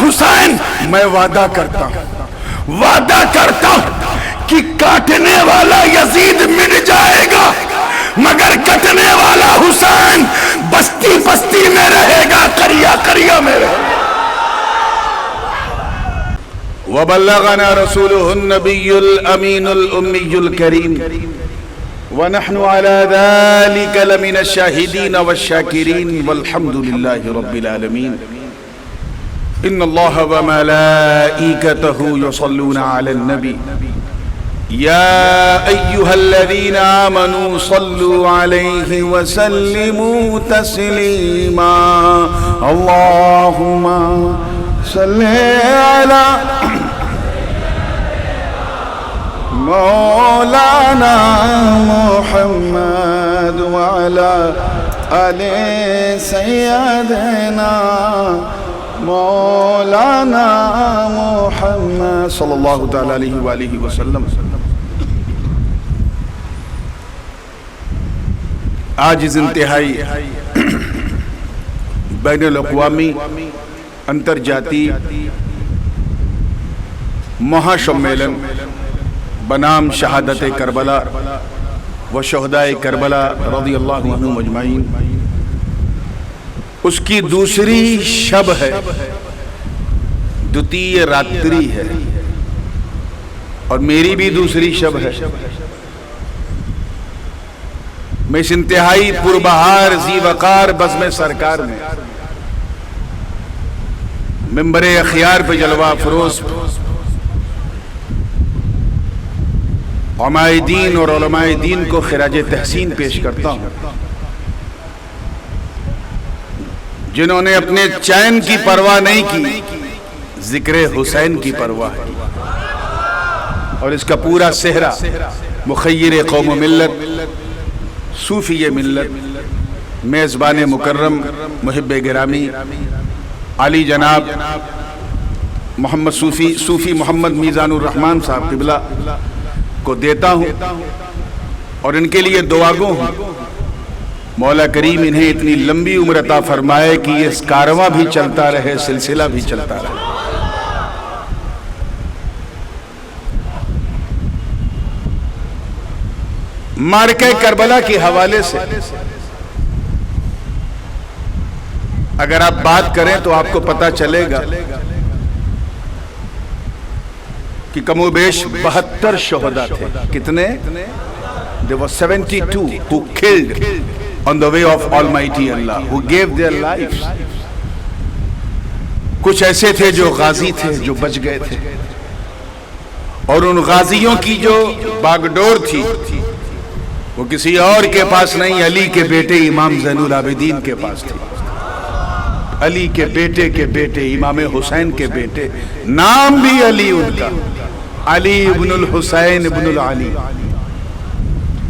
حسین میں وعدہ کرتا ہوں کہ کاٹنے والا یزید مٹ جائے گا مگر کٹنے والا حسین بستی بستی میں رہے گا، قریہ قریہ میں رہے گا۔ وبلغنا رسوله النبي الأمين الأمي الكريم ونحن على ذلك لمن الشاهدين والشاكرين والحمد لله رب العالمين. إن الله وملائكته يصلون على النبي يا أيها الذين آمنوا صلوا عليه وسلموا تسليما. اللهم صل على مولانا محمد وعلى آل سيدنا مولانا محمد صلی اللہ تعالی علیہ وآلہ وسلم. آج اس انتہائی بین الاقوامی انتر جاتی مہا شمیلن بنام شہادت کربلا و شہداء کربلا رضی اللہ عنہم اجمعین، اس کی دوسری شب ہے، دوتی راتری ہے، اور میری بھی دوسری شب ہے. میں اس انتہائی پربہار ذی وقار بزم سرکار میں ممبر اخیار پہ جلوہ افروز علماء دین اور علماء دین کو خراج تحسین پیش کرتا ہوں، جنہوں نے اپنے چین کی پرواہ نہیں کی، ذکر حسین کی پرواہ کی، اور اس کا پورا صحرا مخیر قوم و ملت، صوفی ملت، میزبان مکرم محب گرامی علی جناب محمد صوفی محمد میزان الرحمن صاحب قبلہ کو دیتا ہوں، اور ان کے لیے دعا گو ہوں مولا کریم انہیں اتنی لمبی عمر عطا فرمائے کہ یہ کارواں بھی چلتا رہے، سلسلہ بھی چلتا رہے. معرکہ کربلا کے حوالے سے اگر آپ بات کریں تو آپ کو پتہ چلے گا کہ کم و بیش 72 شہداء تھے. کتنے؟ There were 72 who killed on the way of Almighty Allah, who gave their lives. کچھ ایسے تھے جو غازی تھے، جو بچ گئے تھے، اور ان غازیوں کی جو باگڈور تھی وہ کسی اور کے پاس نہیں، علی کے بیٹے امام زین العابدین کے پاس تھی. علی کے بیٹے امام حسین کے بیٹے، نام بھی علی ان کا، علی ابن الحسین ابن العلی.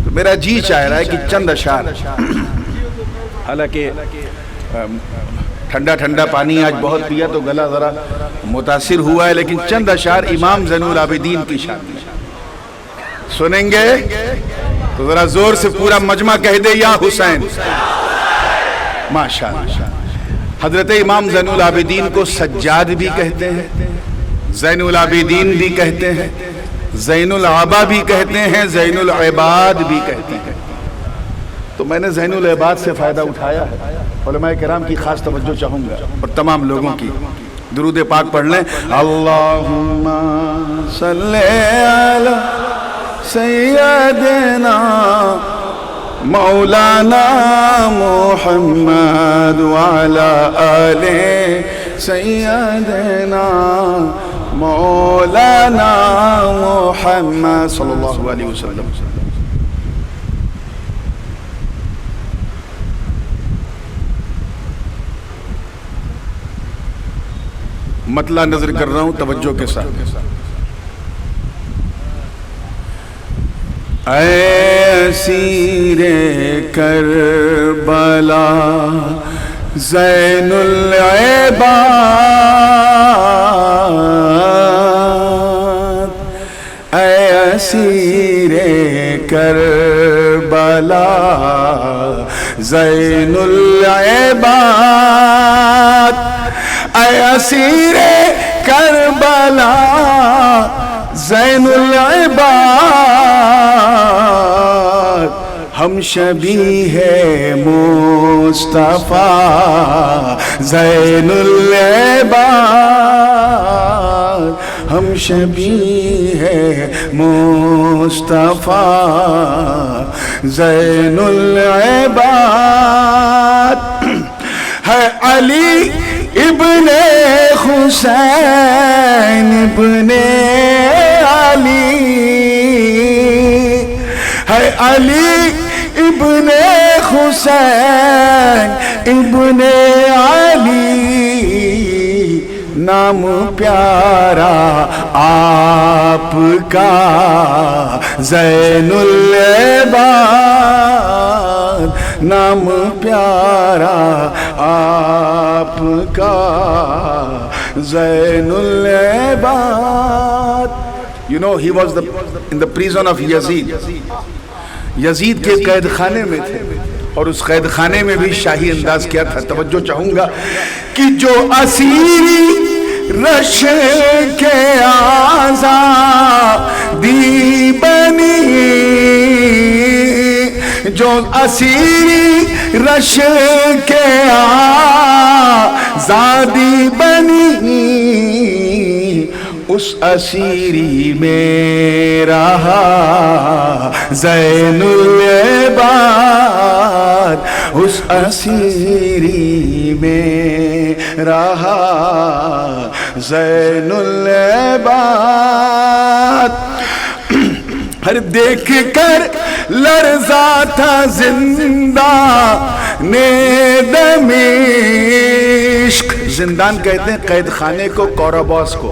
تو میرا جی چاہ رہا ہے کہ چند اشعار، حالانکہ ٹھنڈا پانی آج بہت پیا تو گلا ذرا متاثر ہوا ہے، لیکن چند اشعار امام زین العابدین کی شان میں سنیں گے تو ذرا زور سے پورا مجمع کہہ دے یا حسین. ماشاءاللہ. حضرت امام زین العابدین کو سجاد بھی کہتے ہیں، زین العابدین بھی کہتے ہیں، زین العبا بھی کہتے ہیں، زین العباد بھی کہتے ہیں. تو میں نے زین العباد سے فائدہ اٹھایا ہے. علماء کرام کی خاص توجہ چاہوں گا اور تمام لوگوں کی. درود پاک پڑھ لیں. اللہم صلی علی سیدنا مولانا محمد وعلى آل سیدنا مولانا محمد صلی اللہ علیہ وسلم. مطلع نظر کر رہا ہوں توجہ کے ساتھ. اے اسیر کربلا زین العباد، اے اسیر کربلا زین العباد، اے اسیر کربلا زین العباد ہم شبیہ مصطفیٰ زین العباد ہم شبیہ مصطفیٰ زین العباد ہے علی ابن حسین ابن علی ہے علی ابن حسین ابن علی نام پیارا آپ کا زین العباد نام پیارا آپ کا زین العباد. You know, he was in the prison of Yazid. یزید کے قید خانے میں تھے اور اس قید خانے میں بھی شاہی انداز کیا تھا. توجہ چاہوں گا کہ جو اسیری رش کے آزادی بنی جو اسیری رش کے آزادی بنی اس اسیری میں رہا زین العباد اس اسیری میں رہا زین العباد. ہر دیکھ کر لرزا تھا زندہ نے دمشق. زندان کہتے ہیں قید خانے کو، کوراباس کو.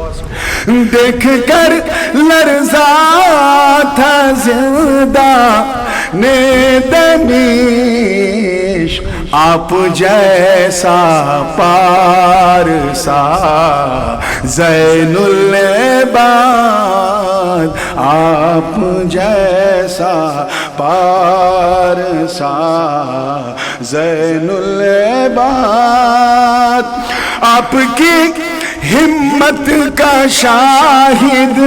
دیکھ کر لرزا تھا زندہ نے دمشق آپ جیسا پارسا زین العباد آپ جیسا پارسا زین العباد. آپ کی ہمت کا شاہد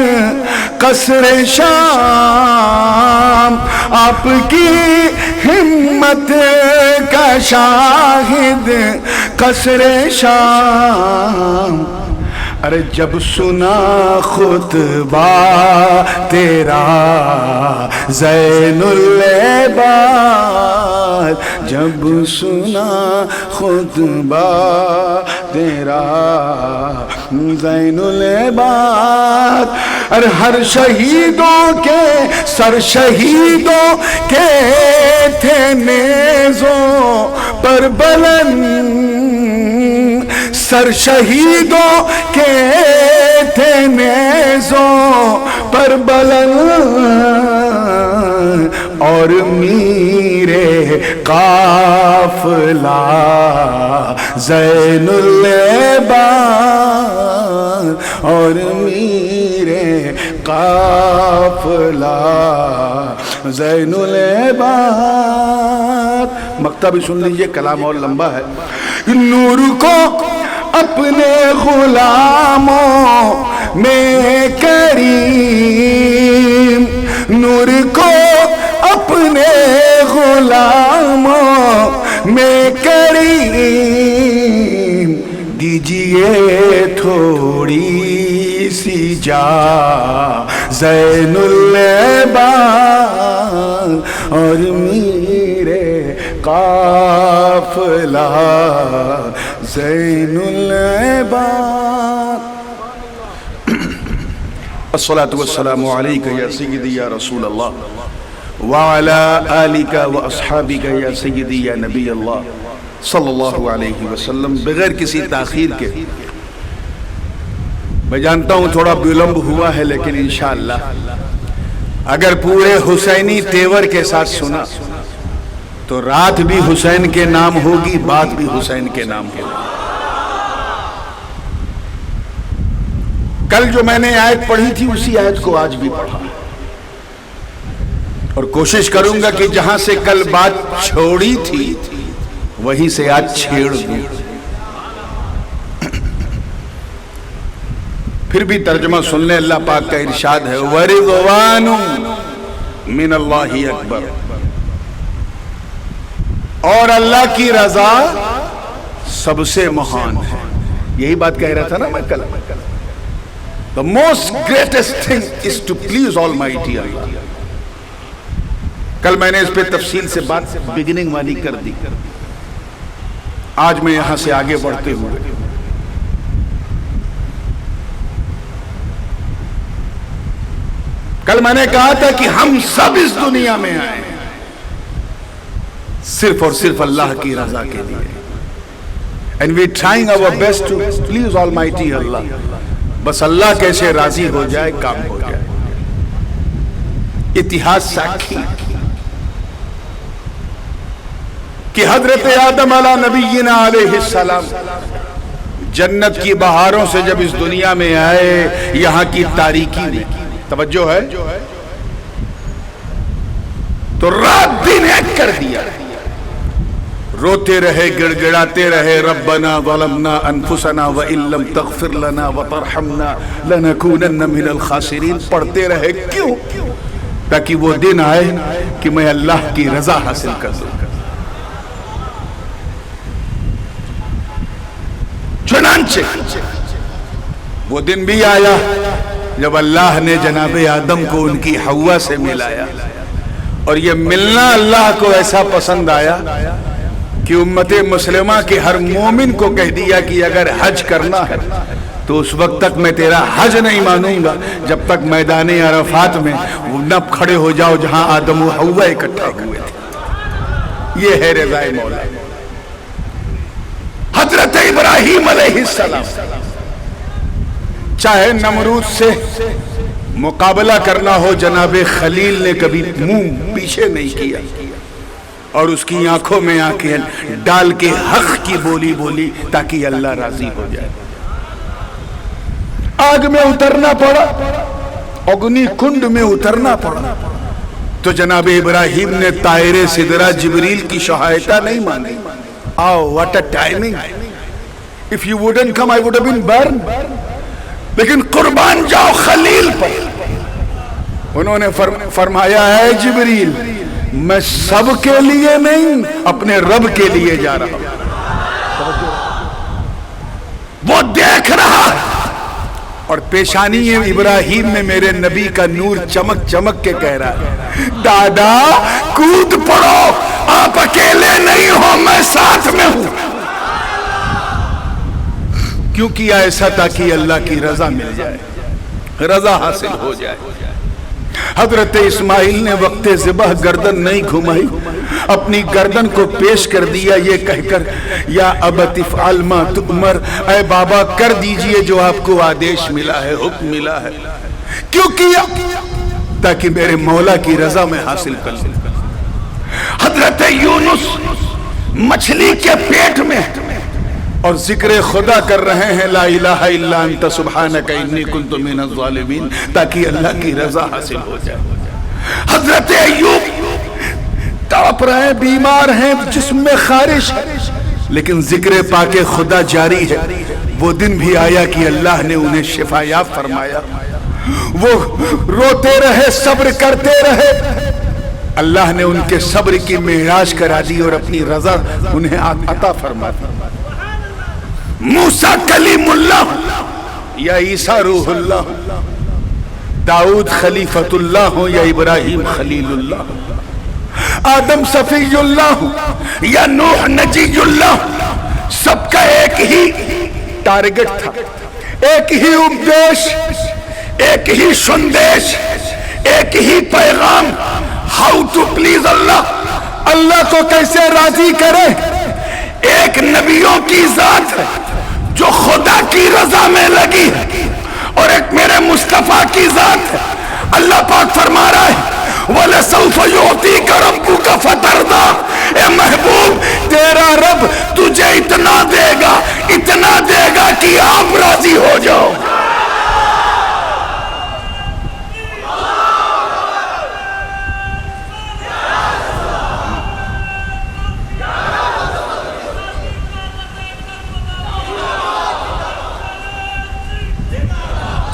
قصر شام آپ کی ہمت کا شاہد قصر شام. ارے جب سنا خطبہ تیرا زین العباد جب سنا خطبہ تیرا زین العباد. ارے ہر شہیدوں کے سر شہیدوں کے تھے نیزوں پر بلند سر شہیدوں کے تھے نیزوں پر بلند اور میرے قافلہ زین العباد اور میرے قافلہ زین العباد. مقطع بھی سن لیجئے، کلام اور لمبا ہے. نور کو اپنے غلاموں میں کریم نور کو اپنے غلاموں میں کریم دیجئے تھوڑی سی جا زین العباد اور میرے قافلہ زین العباد. الصلاة والسلام علیکہ یا سیدی یا رسول اللہ وعلا آلکہ و اصحابکہ یا سیدی یا نبی اللہ صلی اللہ علیہ وسلم. بغیر کسی تاخیر کے میں جانتا ہوں تھوڑا بلند ہوا ہے، لیکن انشاءاللہ اگر پورے حسینی تیور کے ساتھ سنا تو رات بھی حسین کے نام ہوگی، بات بھی حسین کے نام ہوگی. کل جو میں نے آیت پڑھی تھی اسی آیت کو آج بھی پڑھا اور کوشش کروں گا کہ جہاں سے کل بات چھوڑی تھی وہیں سے آج چھیڑ دوں. پھر بھی ترجمہ سن لیں، اللہ پاک کا ارشاد ہے وَرِضْوَانٌ مِّنَ اللَّهِ اکبر، اور اللہ کی رضا سب سے مہان ہے۔ یہی بات کہہ رہا تھا نا میں کل، the most greatest thing is to please Almighty Allah۔ کل میں نے اس پہ تفصیل سے بات بگننگ والی کر دی، آج میں یہاں سے آگے بڑھتے ہوئے کل میں نے کہا تھا کہ ہم سب اس دنیا میں آئے ہیں صرف اور صرف اللہ کی رضا کے لیے، and we trying our best to please Almighty Allah۔ بس اللہ کیسے راضی ہو جائے، کام ہو جائے۔ اتہاس ساکھی کہ حضرت آدم علیہ نبینا علیہ السلام جنت کی بہاروں سے جب اس دنیا میں آئے، یہاں کی تاریکی میں توجہ ہے تو رات دن ایک کر دیا، روتے رہے، گڑ گڑاتے رہے، ربنا ظلمنا انفسنا وان لم تغفر لنا وترحمنا لنکونن من الخاسرین پڑھتے رہے۔ کیوں؟ تاکہ وہ دن آئے کہ میں اللہ کی رضا حاصل کر سکوں۔ چنانچہ وہ دن بھی آیا جب اللہ نے جناب آدم کو ان کی حوا سے ملایا، اور یہ ملنا اللہ کو ایسا پسند آیا کہ امت مسلمہ کے ہر مومن کو کہہ دیا کہ اگر حج کرنا ہے تو اس وقت تک میں تیرا حج نہیں مانوں گا جب تک میدان عرفات میں وہ نہ کھڑے ہو جاؤ جہاں آدم و حوا اکٹھا ہوئے تھے۔ یہ ہے رضا مولا۔ حضرت ابراہیم علیہ السلام چاہے نمرود سے مقابلہ کرنا ہو، جناب خلیل نے کبھی منہ پیچھے نہیں کیا، اور اس کی آنکھوں میں آنکھیں ڈال کے حق کی بولی بولی تاکہ اللہ راضی ہو جائے۔ آگ میں اترنا پڑا، اگنی کنڈ میں اترنا پڑا، تو جناب ابراہیم نے طائر سدرہ جبریل کی سہایتا نہیں مانگی۔ Oh, what a timing! If you wouldn't come, I would have been burned. لیکن قربان جاؤ خلیل پر۔ انہوں نے فرمایا ہے جبریل میں سب کے لیے نہیں، اپنے رب کے لیے جا رہا ہوں۔ وہ دیکھ رہا اور پیشانی ابراہیم میں میرے نبی کا نور چمک چمک کے کہہ رہا ہے دادا کود پڑو، آپ اکیلے نہیں ہو، میں ساتھ میں ہوں۔ کیوں کیا ایسا؟ تاکہ اللہ کی رضا مل جائے، رضا حاصل ہو جائے۔ حضرت اسماعیل نے وقت ذبح گردن نہیں گھمائی، اپنی گردن کو پیش کر دیا یہ کہہ کر یا ابت افعل ما تؤمر، اے بابا کر دیجئے جو آپ کو آدیش ملا ہے، حکم ملا ہے۔ کیوں کیا؟ تاکہ میرے مولا کی رضا میں حاصل کر لوں۔ حضرت یونس مچھلی کے پیٹ میں اور ذکر خدا کر رہے ہیں لا الہ الا انت سبحانک انی کنت من الظالمین، تاکہ اللہ کی رضا حاصل ہو جائے۔ حضرت ایوب تڑپ رہے ہیں، بیمار ہیں، جسم میں خارش ہے، لیکن ذکر پاک خدا جاری ہے۔ وہ دن بھی آیا کہ اللہ نے انہیں شفا یاب فرمایا، وہ روتے رہے، صبر کرتے رہے، اللہ نے ان کے صبر کی معراج کرا دی اور اپنی رضا انہیں عطا فرما دی۔ موسیٰ کلیم اللہ یا عیسیٰ روح اللہ، داؤد خلیفۃ اللہ ہو یا ابراہیم خلیل اللہ، آدم صفی اللہ یا نوح نجی اللہ، سب کا ایک ہی ٹارگٹ تھا، ایک ہی اپدیش، ایک ہی سندیش، ایک ہی پیغام، ہاؤ ٹو پلیز اللہ، اللہ کو کیسے راضی کرے۔ ایک نبیوں کی ذات ہے جو خدا کی رضا میں لگی ہے، اور ایک میرے مصطفیٰ کی ذات ہے۔ اللہ پاک فرما رہا ہے وَلَسَوْفَ يُعْطِيكَ رَبُّكَ فَتَرْضَىٰ، اے محبوب تیرا رب تجھے اتنا دے گا کہ آپ راضی ہو جاؤ۔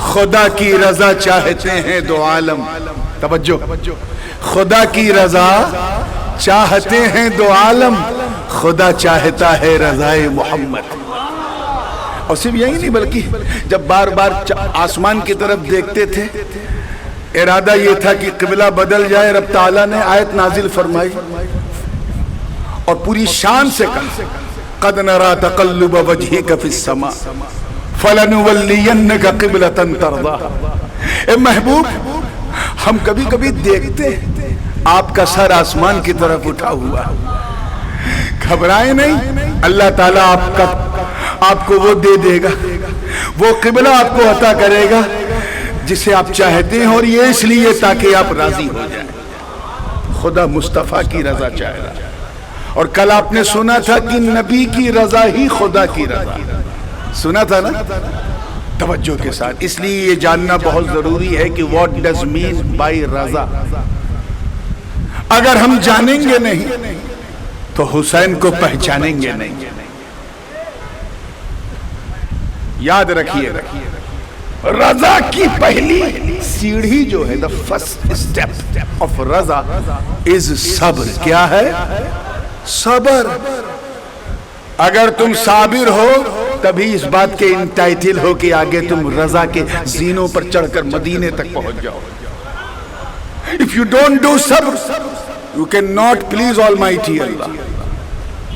خدا کی رضا چاہتے ہیں دو عالم. توجہ, خدا کی رضا چاہتے ہیں دو عالم, خدا چاہتا ہے رضائے محمد. اور صرف یہی نہیں بلکہ جب بار بار آسمان کی طرف دیکھتے تھے ارادہ یہ تھا کہ قبلہ بدل جائے. رب تعالیٰ نے آیت نازل فرمائی اور پوری شان سے کہا قد نرى تقلب وجهك في السماء فلنولينك قبلة ترضاها. اے محبوب, ہم کبھی کبھی دیکھتے آپ کا سر آسمان کی طرف اٹھا ہوا, گھبرائیں نہیں, اللہ تعالیٰ آپ کو وہ دے دے گا, وہ قبلہ آپ کو عطا کرے گا جسے آپ چاہتے ہیں, اور یہ اس لیے تاکہ آپ راضی ہو جائیں. خدا مصطفیٰ کی رضا چاہے گا. اور کل آپ نے سنا تھا کہ نبی کی رضا ہی خدا کی رضا, سنا تھا نا توجہ کے ساتھ. اس لیے یہ جاننا بہت ضروری ہے کہ what does mean by رضا. اگر ہم جانیں گے نہیں تو حسین کو پہچانیں گے نہیں. یاد رکھیے رضا کی پہلی سیڑھی جو ہے the first step of Raza is صبر. کیا ہے؟ صبر. اگر تم صابر ہو تبھی اس بات کے انٹائٹل ہو کہ آگے تم رضا کے زینوں پر چڑھ کر مدینے تک پہنچ جاؤ. If you don't do صبر you cannot please Almighty Allah.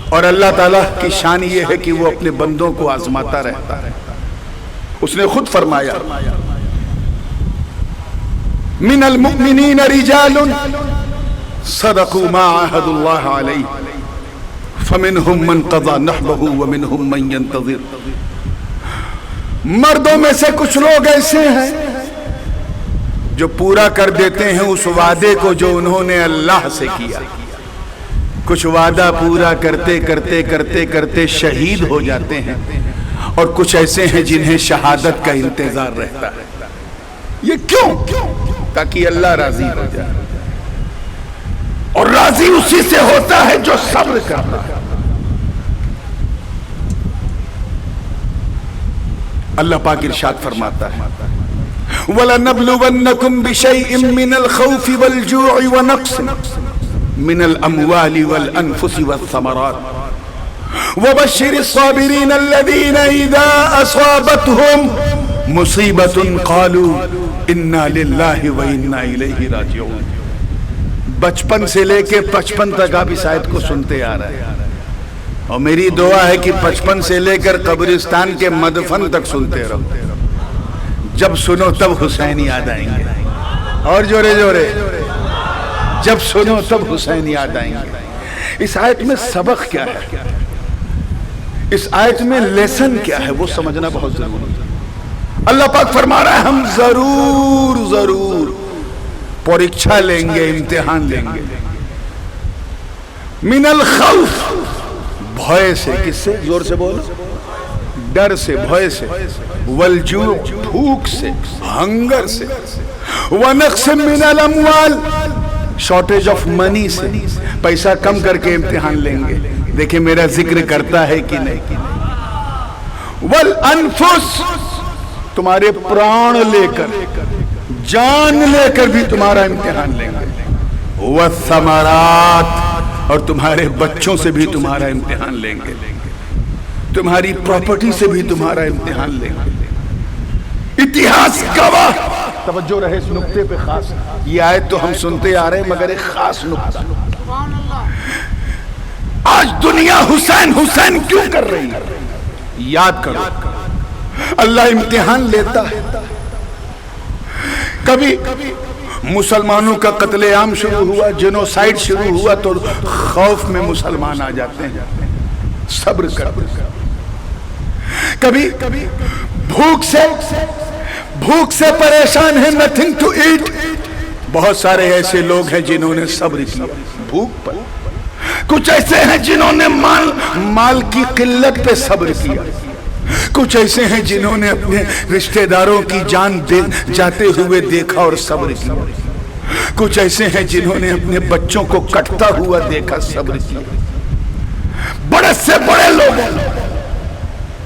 اور اللہ تعالیٰ کی شان یہ ہے کہ وہ اپنے بندوں کو آزماتا رہتا ہے. اس نے خود فرمایا من المؤمنین رجال صدقوا ما عاهدوا الله علیہ فمنهم من قضى نحبه ومنهم من ينتظر. مردوں میں سے کچھ لوگ ایسے ہیں جو پورا کر دیتے ہیں اس وعدے کو جو انہوں نے اللہ سے کیا. کچھ وعدہ پورا کرتے کرتے کرتے کرتے شہید ہو جاتے ہیں, اور کچھ ایسے ہیں جنہیں شہادت کا انتظار رہتا ہے. یہ کیوں؟ تاکہ اللہ راضی ہو جائے, اور راضی اسی سے ہوتا ہے جو صبر کرتا ہے. اللہ پاک ارشاد فرماتا ہے وَلَنَبْلُوَنَّكُمْ بِشَيْءٍ مِّنَ الْخَوْفِ وَالْجُوعِ وَنَقْصٍ مِّنَ الْأَمْوَالِ وَالْأَنفُسِ وَالثَّمَرَاتِ وَبَشِّرِ الصَّابِرِينَ الَّذِينَ إِذَا أَصَابَتْهُمْ مُصِيبَةٌ قَالُوا إِنَّا لِلَّهِ وَإِنَّا إِلَيْهِ رَاجِعُونَ. بچپن سے لے کے 55 تک آپ اس آیت کو سنتے آ رہے ہیں, اور میری دعا ہے کہ 55 سے لے کر قبرستان کے مدفن تک سنتے رہو. جب سنو تب حسین یاد آئیں گے, اور جورے جورے جب سنو تب حسین یاد آئیں گے. اس آیت میں سبق کیا ہے, اس آیت میں لیسن کیا ہے, وہ سمجھنا بہت ضروری ہے. اللہ پاک فرما رہا ہے ہم ضرور پریکشا لیں گے, امتحان لیں گے. من الخوف, بھوئے سے. کس سے؟ زور سے بولو. ڈر سے, بھوئے سے. والجوع, بھوک سے, ہنگر سے. ونقص من الاموال, شارٹیج آف منی سے, پیسہ کم کر کے امتحان لیں گے. دیکھیں میرا ذکر کرتا ہے کہ نہیں. والانفس, تمہارے پران لے کر, جان لے کر بھی تمہارا امتحان لیں گے. والثمرات, اور تمہارے بچوں سے بھی تمہارا امتحان لیں گے. تمہاری پراپرٹی سے بھی تمہارا امتحان لیں گے. اتہاس گواہ, توجہ رہے اس نقطے پہ خاص. یہ آیت تو ہم سنتے آ رہے ہیں مگر ایک خاص نقطہ. آج دنیا حسین حسین کیوں کر رہی ہے؟ یاد کرو اللہ امتحان لیتا ہے. کبھی مسلمانوں کا قتل عام شروع ہوا, جنوسائیڈ شروع ہوا, تو خوف میں مسلمان آ جاتے ہیں, صبر کر. کبھی بھوک سے پریشان ہے, nothing to eat. بہت سارے ایسے لوگ ہیں جنہوں نے صبر کیا بھوک پر. کچھ ایسے ہیں جنہوں نے مال کی قلت پہ صبر کیا. کچھ ایسے ہیں جنہوں نے اپنے رشتہ داروں کی جان جاتے ہوئے دیکھا اور صبر کیا. کچھ ایسے ہیں جنہوں نے اپنے بچوں کو کٹتا ہوا دیکھا, صبر کیا. بڑے سے بڑے لوگ,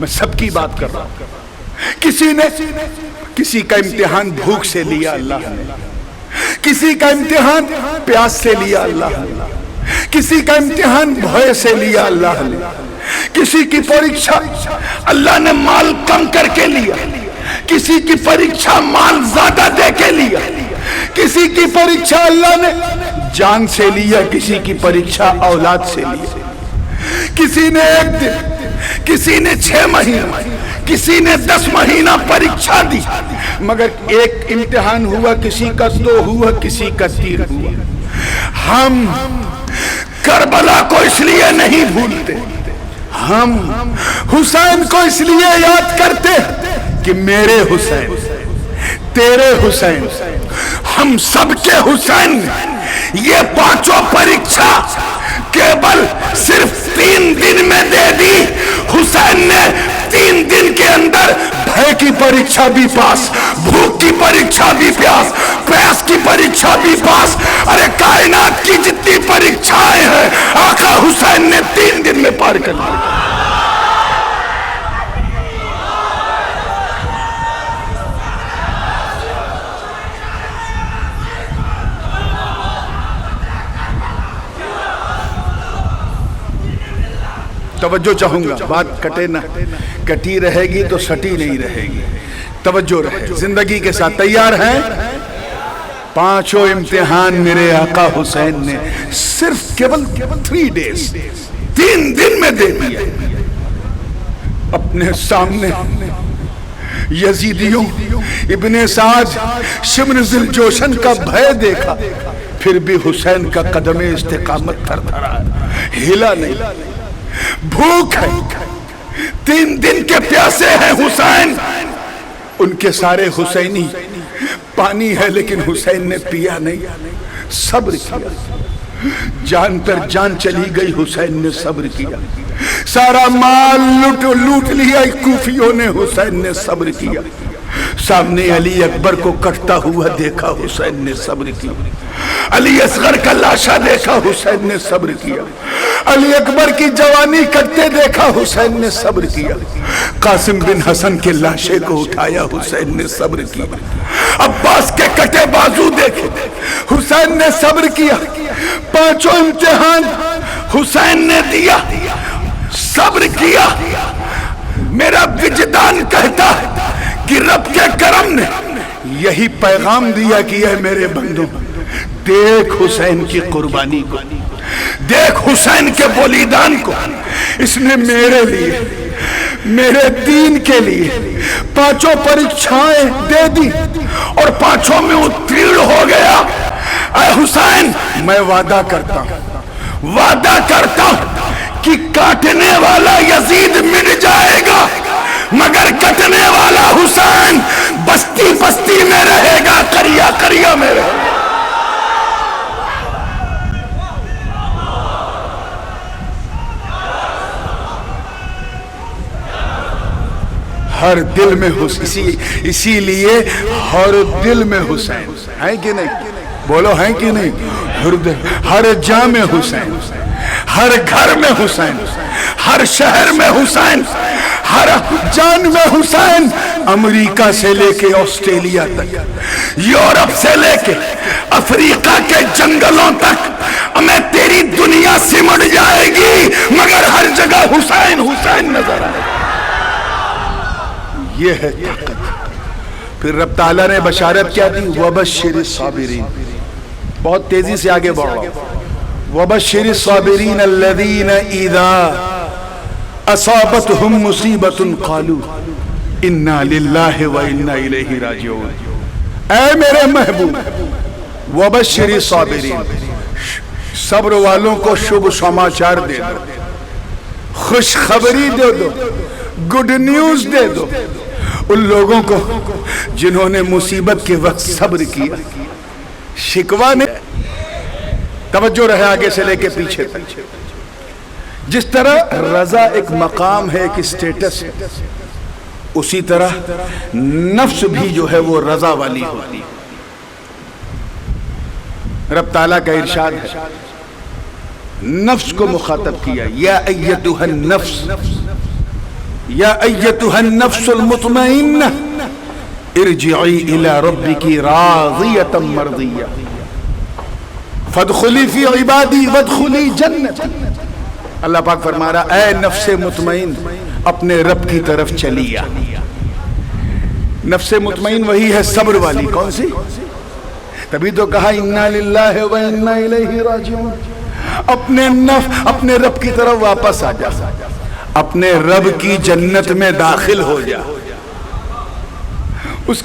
میں سب کی بات کر رہا ہوں. کسی نے کسی کا امتحان بھوک سے لیا اللہ نے، کسی کا امتحان پیاس سے لیا اللہ نے، کسی کا امتحان بھوک سے لیا اللہ نے، کسی کی پریکشا اللہ نے مال کم کر کے لیا، کسی کی پریکشا مال زیادہ دے کے لیا، کسی کی پریکشا اللہ نے جان سے لیا، کسی کی پریکشا اولاد سے لیا، کسی نے 1 دن، کسی نے 6 مہینہ، کسی نے 10 مہینہ پریکشا دی، مگر ایک امتحان ہوا، کسی کا 2 ہوا، کسی کا 3 ہوا۔ ہم کربلا کو اس لیے نہیں بھولتے، ہم حسین کو اس لیے یاد کرتے کہ میرے حسین، تیرے حسین، ہم سب کے حسین نے یہ 5 پریکشا کیبل صرف 3 دن میں دے دی۔ حسین نے 3 دن کے اندر بھے کی پریکشا بھی پاس، بھوک کی پریکشا بھی پاس، پیاس کی پریکشا بھی پاس، ارے کائنات کی جتنی پریکشائیں ہیں آقا حسین نے 3 دن میں پار کر لی۔ توجہ چاہوں گا، بات کٹے نہ، کٹی رہے گی تو سٹی نہیں رہے گی، توجہ رہے، زندگی کے ساتھ تیار ہیں؟ 5 امتحان میرے آقا حسین نے صرف کیول 3 ڈیز، 3 دن میں دے دیا۔ اپنے سامنے یزیدیوں، ابن سعد، شمر ذی الجوشن کا بھے دیکھا، پھر بھی حسین کا قدم استقامت تھر تھرا، ہلا نہیں۔ بھوک ہے، 3 دن کے پیاسے ہیں حسین، ان کے سارے حسینی، پانی ہے لیکن حسین نے پیا نہیں، صبر کیا، جان پر جان چلی گئی، حسین نے صبر کیا، سارا مال لوٹ لیا کوفیوں نے، حسین نے صبر کیا، سامنے علی اکبر کو کٹتا ہوا دیکھا، حسین نے صبر کیا، علی اصغر کا لاشا دیکھا، حسین نے صبر کیا، علی اکبر کی جوانی کٹتے دیکھا، حسین نے صبر کیا، قاسم بن حسن کے لاشے کو اٹھایا، حسین نے صبر کیا، عباس کے کٹے بازو دیکھے، حسین نے صبر کیا، 5 امتحان حسین نے دیا، صبر کیا۔ میرا وجدان کہتا ہے کہ رب کے کرم نے یہی پیغام دیا کہ اے میرے بندوں، دیکھ حسین کی قربانی کو، دیکھ حسین کے بولیدان کو، اس نے میرے لیے، میرے دین کے لیے 5 پریکشائیں دے دی اور 5 میں اتیرن ہو گیا۔ اے حسین، میں وعدہ کرتا ہوں کہ کاٹنے والا یزید مٹ جائے گا مگر کٹنے والا حسین بستی بستی میں رہے گا، قریہ قریہ میں رہے گا۔ ہر دل میں اسی لیے ہر دل میں حسین ہے کہ نہیں؟ بولو ہے کہ نہیں؟ ہر جا میں حسین، ہر گھر میں حسین، ہر شہر میں حسین، ہر جان میں حسین، امریکہ سے لے کے آسٹریلیا تک، یورپ سے لے کے افریقہ کے جنگلوں تک، ہمیں تیری دنیا سمٹ جائے گی مگر ہر جگہ حسین حسین نظر آئے گا۔ یہ ہے طاقت۔ پھر رب تعالیٰ نے بشارت کیا دی؟ وَبَشِّرِ الصَّابِرِينَ۔ بہت تیزی سے آگے بڑھ رہا ہوں۔ وَبَشِّرِ الصَّابِرِينَ الَّذِينَ إِذَا أَصَابَتْهُمْ مُصِيبَةٌ قَالُوا إِنَّا لِلَّهِ وَإِنَّا إِلَيْهِ رَاجِعُونَ۔ اے میرے محبوب، وَبَشِّرِ الصَّابِرِينَ، صبر والوں کو شب سماچار دے دو، خوشخبری دے دو، گڈ نیوز دے دو ان لوگوں کو جنہوں نے مصیبت کے وقت صبر کیا، شکوہ نے۔ توجہ رہے آگے سے لے کے پیچھے تک۔ جس طرح رضا ایک مقام ہے، ایک اسٹیٹس ہے، اسی طرح نفس بھی جو ہے وہ رضا والی ہوتی۔ رب تعالیٰ کا ارشاد ہے، نفس کو مخاطب کیا، یا ایتھا النفس، یا ایتھا النفس المطمئنہ ارجعی الی ربکی راضیۃ مرضیہ فادخلی فی عبادی وادخلی جنتی. اللہ پاک فرما رہا اے نفس مطمئن اپنے رب کی طرف چلیا. نفس مطمئن وہی ہے صبر والی. کون سی؟ تبھی تو کہا انا للہ و انا الیہ راجعون. اپنے رب کی طرف واپس آ جا, اپنے رب کی جنت میں داخل ہو جا, اس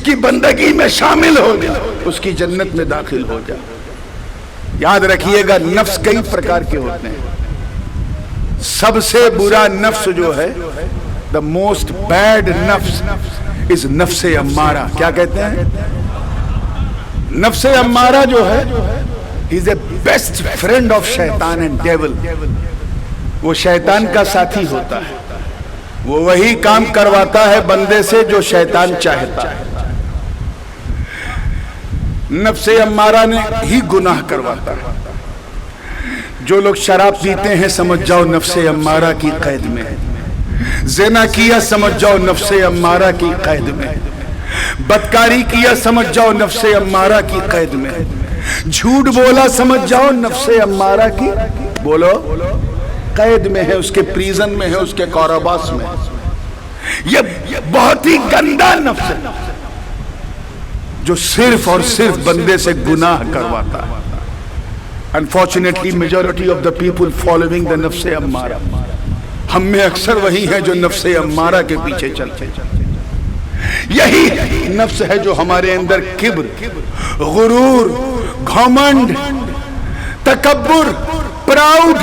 کی بندگی میں شامل ہو جا, اس کی جنت میں داخل ہو جا. یاد رکھیے گا نفس کئی پرکار کے ہوتے ہیں. سب سے برا نفس جو ہے, the most bad نفس is نفس امارہ. کیا کہتے ہیں؟ نفس امارہ جو ہے he is a best friend of شیطان and devil. وہ شیطان کا ساتھی ہوتا ہے, وہ وہی کام کرواتا ہے بندے سے جو شیطان چاہتا ہے. نفس امارہ نے ہی گناہ کرواتا ہے. جو لوگ شراب پیتے ہیں سمجھ جاؤ نفس امارہ کی قید میں ہے. زنا کیا سمجھ جاؤ نفس امارہ کی قید میں ہے. بدکاری کیا سمجھ جاؤ نفس امارہ کی قید میں ہے. جھوٹ بولا سمجھ جاؤ نفس امارہ کی بولو قید میں ہے, اس کے پریزن میں ہے, اس کے کاروباس میں. یہ بہت ہی گندا نفس ہے جو صرف اور صرف بندے سے گناہ کرواتا ہے. Unfortunately, majority of the people following the نفس امارہ. ہم میں اکثر وہی ہیں جو نفس امارہ کے پیچھے چلتے ہیں. یہی نفس ہے جو ہمارے اندر کبر, غرور, گھمنڈ, تکبر, پراؤڈ,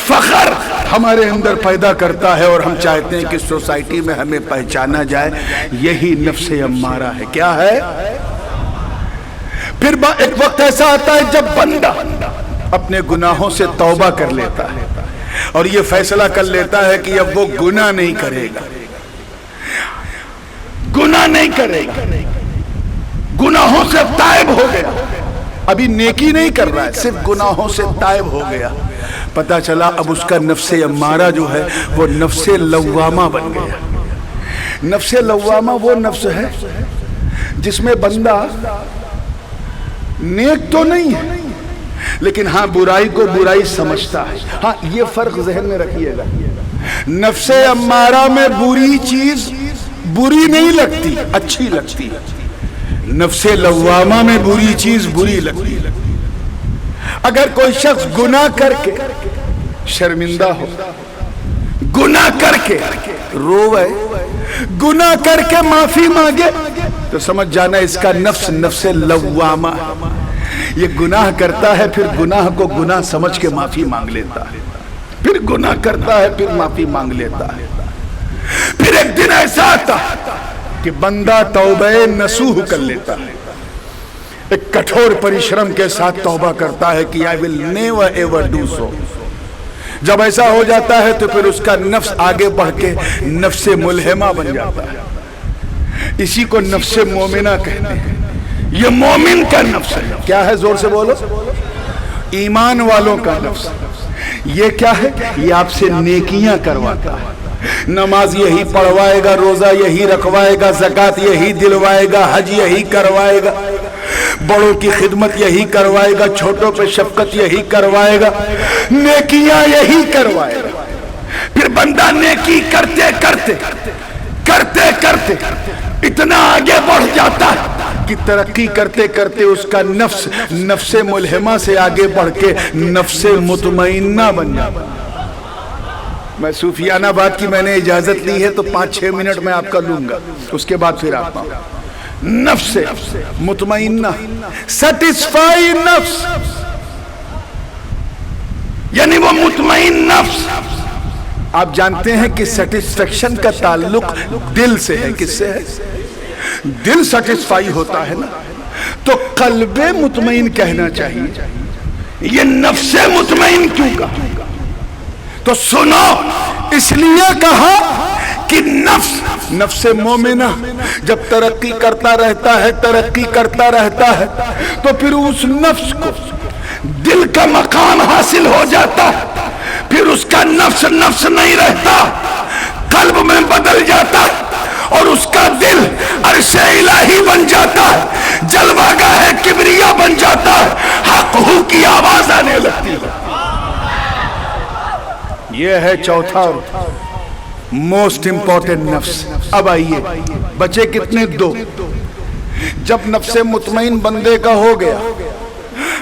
فخر ہمارے اندر پیدا کرتا ہے, اور ہم چاہتے ہیں کہ سوسائٹی میں ہمیں پہچانا جائے. یہی نفس امارہ ہے. کیا ہے؟ پھر ایک وقت ایسا آتا ہے جب بندہ اپنے گناہوں سے توبہ کر لیتا ہے اور یہ فیصلہ کر لیتا ہے کہ اب وہ گناہ نہیں کرے گا, گناہ نہیں کرے گا, گناہوں سے تائب ہو گیا. ابھی نیکی نہیں کر رہا ہے, صرف گناہوں سے تائب ہو گیا. پتا چلا اب اس کا نفس امارہ جو ہے وہ نفس لوامہ بن گیا. نفس لوامہ وہ نفس ہے جس میں بندہ نیک تو نہیں ہے لیکن ہاں برائی کو برائی سمجھتا ہے. ہاں یہ فرق ذہن میں رکھیے گا. نفس امارہ میں بری چیز بری نہیں لگتی, اچھی لگتی. نفس لوامہ میں بری چیز بری لگتی. اگر کوئی شخص گناہ کر کے شرمندہ ہو, گناہ کر کے روئے, گناہ کر کے معافی مانگے, تو سمجھ جانا اس کا نفس نفس لوامہ. یہ گناہ کرتا ہے پھر گناہ کو گناہ سمجھ کے معافی مانگ لیتا ہے, پھر گناہ کرتا ہے پھر معافی مانگ لیتا ہے. پھر ایک دن ایسا آتا کہ بندہ توبہ نصوح کر لیتا ہے, ایک کٹھور پریشرم کے ساتھ توبہ کرتا ہے کہ I will never ever do so. جب ایسا ہو جاتا ہے تو پھر اس کا نفس آگے بڑھ کے نفس ملہمہ بن جاتا ہے. اسی کو نفس مومنہ کہتے ہیں. یہ مومن کا نفس ہے. کیا ہے؟ زور سے بولو. ایمان والوں کا نفس. یہ کیا ہے؟ یہ آپ سے نیکیاں کرواتا ہے. نماز یہی پڑھوائے گا, روزہ یہی رکھوائے گا, زکوٰۃ یہی دلوائے گا, حج یہی کروائے گا, بڑوں کی خدمت یہی کروائے گا, چھوٹوں پہ شفقت یہی کروائے گا, نیکیاں یہی کروائے گا. پھر بندہ نیکی کرتے کرتے کرتے کرتے اتنا آگے بڑھ جاتا ہے کہ ترقی کرتے کرتے اس کا نفس نفس ملہمہ سے آگے بڑھ کے نفس مطمئنہ بن جاتا ہے. میں صوفیانہ بات کی میں نے اجازت لی ہے تو 5-6 منٹ میں آپ کا لوں گا, اس کے بعد پھر آتا ہوں. نفس مطمئنہ, سیٹسفائی نفس, یعنی وہ مطمئن نفس. آپ جانتے ہیں کہ سیٹسفیکشن کا تعلق دل سے ہے. کس سے ہے؟ دل سیٹسفائی ہوتا ہے نا, تو قلب مطمئن کہنا چاہیے. یہ نفس مطمئن کیوں کہا؟ تو سنو, اس لیے کہا کہ نفس مومنہ جب ترقی کرتا رہتا ہے ترقی کرتا رہتا ہے تو پھر اس نفس کو دل کا مقام حاصل ہو جاتا ہے. پھر اس کا نفس نفس نہیں رہتا, قلب میں بدل جاتا اور اس کا دل جلوہ گاہ کبریا بن جاتا ہے، حق ہو کی آواز آنے لگتی ہے۔ یہ ہے چوتھا موسٹ امپورٹنٹ نفس۔ اب آئیے بچے کتنے؟ دو۔ جب نفس مطمئن بندے کا ہو گیا،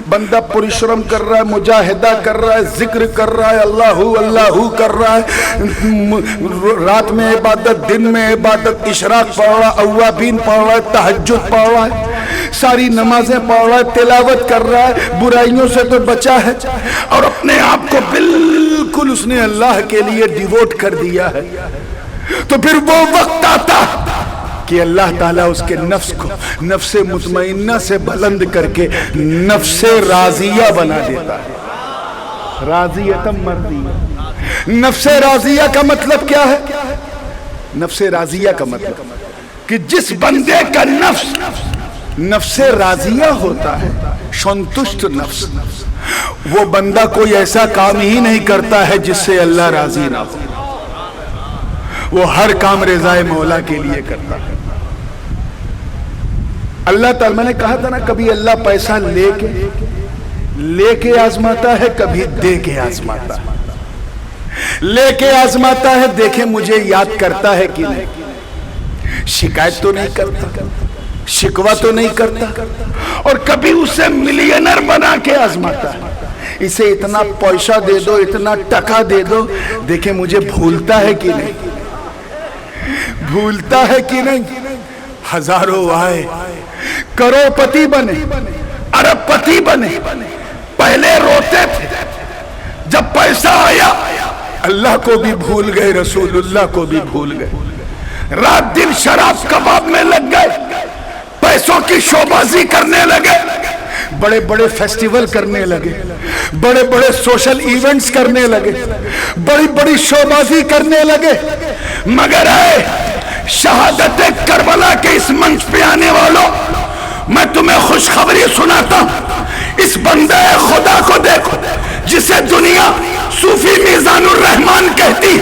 بندہ پریشرم کر رہا ہے، مجاہدہ کر رہا ہے، ذکر کر رہا ہے، اللہ اللہ کر رہا ہے، رات میں عبادت، دن میں عبادت، اشراق پڑھ رہا ہے، اوابین پڑھ رہا ہے، تہجد پڑھ رہا ہے، ساری نمازیں پڑھ رہا ہے، تلاوت کر رہا ہے، برائیوں سے تو بچا ہے، اور اپنے آپ کو بالکل اس نے اللہ کے لیے ڈیووٹ کر دیا ہے، تو پھر وہ وقت آتا کہ اللہ تعالیٰ اس کے نفس کو نفس مطمئنہ سے بلند کر کے نفس راضیہ بنا دیتا ہے۔ راضیتم مرضیہ۔ نفس راضیہ کا مطلب کیا ہے؟ نفس راضیہ کا مطلب کہ جس بندے کا نفس راضیہ ہوتا ہے، سنتشت نفس، وہ بندہ کوئی ایسا کام ہی نہیں کرتا ہے جس سے اللہ راضی نہ ہو، وہ ہر کام رضائے مولا کے لیے کرتا ہے۔ اللہ تعالیٰ، میں نے کہا تھا نا، کبھی اللہ پیسہ لے کے آزماتا ہے، کبھی دے کے آزماتا ہے۔ لے کے آزماتا ہے، دیکھیں مجھے یاد کرتا ہے کہ نہیں، شکایت تو نہیں کرتا، شکوہ تو نہیں کرتا، اور کبھی اسے ملینر بنا کے آزماتا ہے، اسے اتنا پیسہ دے دو، اتنا ٹکا دے دو، دیکھیں مجھے بھولتا ہے کہ نہیں، بھولتا ہے کہ نہیں۔ ہزاروں آئے، کروڑ پتی بنے، ارب پتی بنے، پہلے روتے تھے، جب پیسہ آیا اللہ کو بھی بھول گئے، رسول اللہ کو بھی بھول گئے، رات دن شراب کباب میں لگ گئے، پیسوں کی شوبازی کرنے لگے، بڑے بڑے فیسٹیول کرنے لگے، بڑے بڑے سوشل ایونٹس کرنے لگے، بڑی بڑی شوبازی کرنے لگے، مگر اے شہادت کربلا کے اس منچ پہ آنے والوں، میں تمہیں خوشخبری سناتا ہوں، اس بندے خدا کو دیکھو جسے دنیا صوفی میزان الرحمان کہتی،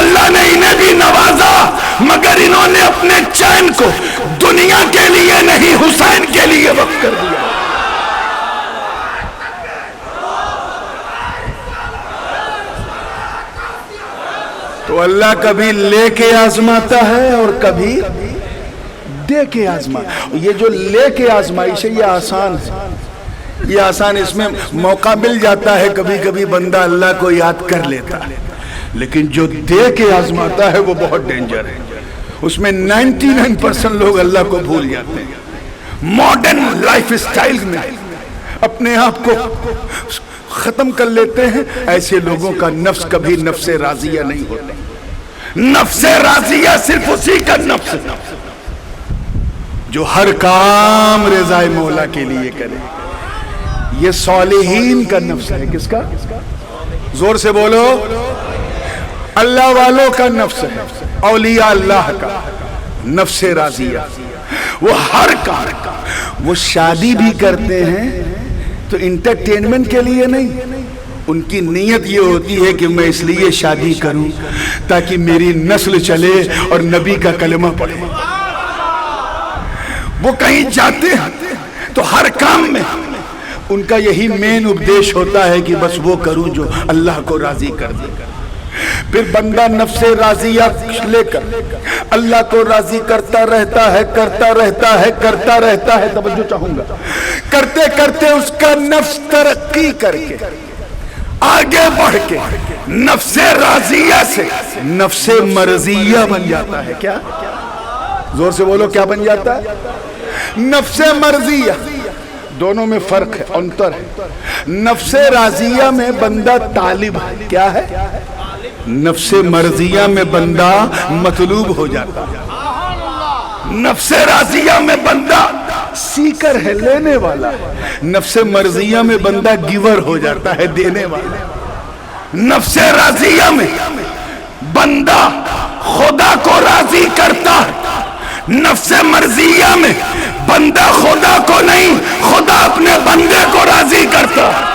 اللہ نے انہیں بھی نوازا، مگر انہوں نے اپنے چین کو دنیا کے لیے نہیں، حسین کے لیے وقف کر دیا۔ تو اللہ کبھی لے کے آزماتا ہے اور کبھی دے کے آزماتا۔ یہ جو لے کے آزمائش ہے یہ آسان ہے، یہ آسان، اس میں موقع مل جاتا ہے، کبھی کبھی بندہ اللہ کو یاد کر لیتا ہے، لیکن جو دے کے آزماتا ہے وہ بہت ڈینجر ہے، اس میں 99% لوگ اللہ کو بھول جاتے ہیں، ماڈرن لائف سٹائل میں اپنے آپ کو ختم کر لیتے ہیں۔ ایسے لوگوں کا نفس کبھی نفس راضیہ نہیں ہوتا۔ نفس راضیہ صرف اسی کا نفس جو ہر کام رضائے مولا کے لیے کرے، یہ صالحین کا نفس ہے۔ کس کا؟ زور سے بولو، اللہ والوں کا نفس ہے، اولیاء اللہ کا نفس راضیہ۔ وہ ہر کام، وہ شادی بھی کرتے ہیں تو انٹرٹینمنٹ کے لیے نہیں، ان کی نیت یہ ہوتی ہے کہ میں اس لیے شادی کروں تاکہ میری نسل چلے اور نبی کا کلمہ پڑھے۔ وہ کہیں جاتے ہیں تو ہر کام میں ان کا یہی مین اپدیش ہوتا ہے کہ بس وہ کروں جو اللہ کو راضی کر دے۔ پھر بندہ نفس راضیہ لے کر اللہ کو راضی کرتا رہتا ہے، کرتا رہتا ہے، کرتا رہتا ہے، توجہ چاہوں گا، کرتے کرتے اس کا نفس ترقی کر کے آگے بڑھ کے نفس راضیہ سے نفس مرضیہ بن جاتا ہے۔ کیا؟ زور سے بولو، کیا بن جاتا ہے؟ نفس مرضیہ۔ دونوں میں فرق ہے، انتر ہے۔ نفس راضیہ میں بندہ طالب ہے، کیا ہے؟ نفس مرضیہ میں بندہ مطلوب ہو جاتا ہے۔ نفس راضیہ میں بندہ سیکر ہے، لینے والا ہے۔ نفس مرضیہ میں بندہ گیور ہو جاتا ہے، دینے والا۔ نفس راضیہ میں بندہ خدا کو راضی کرتا ہے، نفس مرضیہ میں بندہ خدا کو نہیں، خدا اپنے بندے کو راضی کرتا ہے۔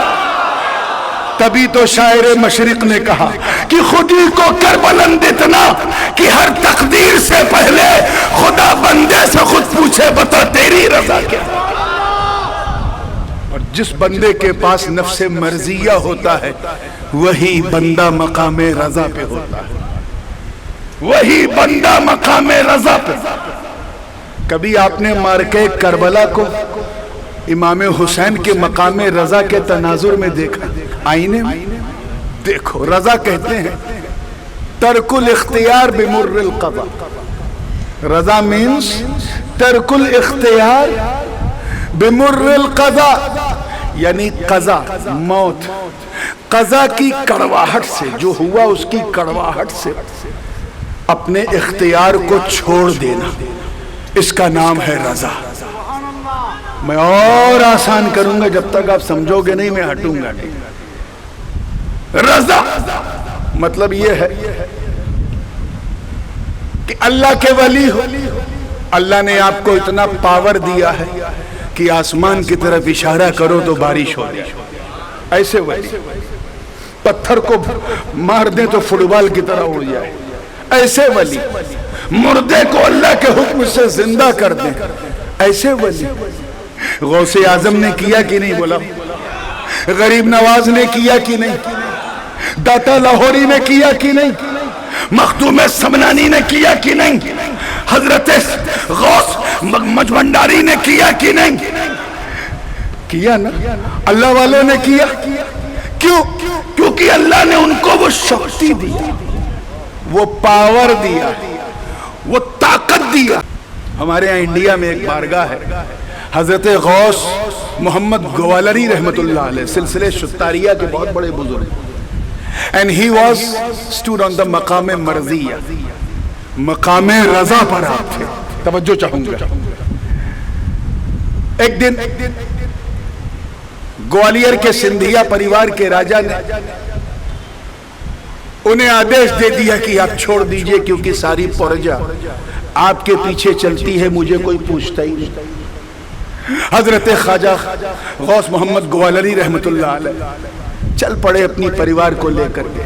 تبھی تو شاعر مشرق نے کہا کہ خودی کو کر بلند اتنا کہ ہر تقدیر سے پہلے خدا بندے سے خود پوچھے بتا تیری رضا کیا۔ جس بندے کے پاس نفس مرضیہ ہوتا ہے وہی بندہ مقام رضا پہ ہوتا ہے، وہی بندہ مقام رضا پہ۔ کبھی آپ نے مارکے کربلا کو امام حسین کے مقام رضا کے تناظر میں دیکھا؟ آئینے میں دیکھو، رضا کہتے ہیں ترک الاختیار بمر القضا۔ رضا مینس ترک الاختیار بمر القضا، یعنی قضا، موت، قضا کی کڑواہٹ سے، جو ہوا اس کی کڑواہٹ سے اپنے اختیار کو چھوڑ دینا، اس کا نام ہے رضا۔ میں اور آسان کروں گا، جب تک آپ سمجھو گے نہیں میں ہٹوں گا نہیں۔ رضا مطلب یہ ہے کہ اللہ کے ولی ہو، اللہ نے آپ کو اتنا پاور دیا ہے کہ آسمان کی طرف اشارہ کرو تو بارش ہو جائے، ایسے ولی۔ پتھر کو مار دیں تو فٹ بال کی طرح اڑ جائے، ایسے ولی۔ مردے کو اللہ کے حکم سے زندہ کر دیں، ایسے ولی۔ غوث اعظم نے کیا کہ نہیں؟ بولا۔ غریب نواز نے کیا کہ نہیں؟ داتا لاہوری نے کیا کہ نہیں؟ مخدوم سمنانی نے کیا کہ نہیں؟ حضرت غوث مجبنداری نے کیا کہ نہیں؟ کیا نا، اللہ والوں نے کیا۔ کیوں؟ کیونکہ اللہ نے ان کو وہ شکتی دی، وہ پاور دیا، وہ طاقت دیا۔ ہمارے یہاں انڈیا میں ایک بارگاہ ہے، حضرت غوث محمد گوالری رحمت اللہ علیہ، سلسلے شتاریہ کے بہت بڑے بزرگ، and he was stood on the مقام مرضیہ، مقام رضا پر آپ تھے۔ توجہ چاہوں گا۔ ایک دن گوالیر کے سندھیا پریوار کے راجا نے انہیں آدیش دے دیا کہ آپ چھوڑ دیجئے، کیونکہ ساری پرجا آپ کے پیچھے چلتی ہے، مجھے کوئی پوچھتا ہی نہیں۔ حضرت خواجہ غوث محمد گوالری رحمت اللہ علیہ چل پڑے اپنی پریوار کو لے کر کے۔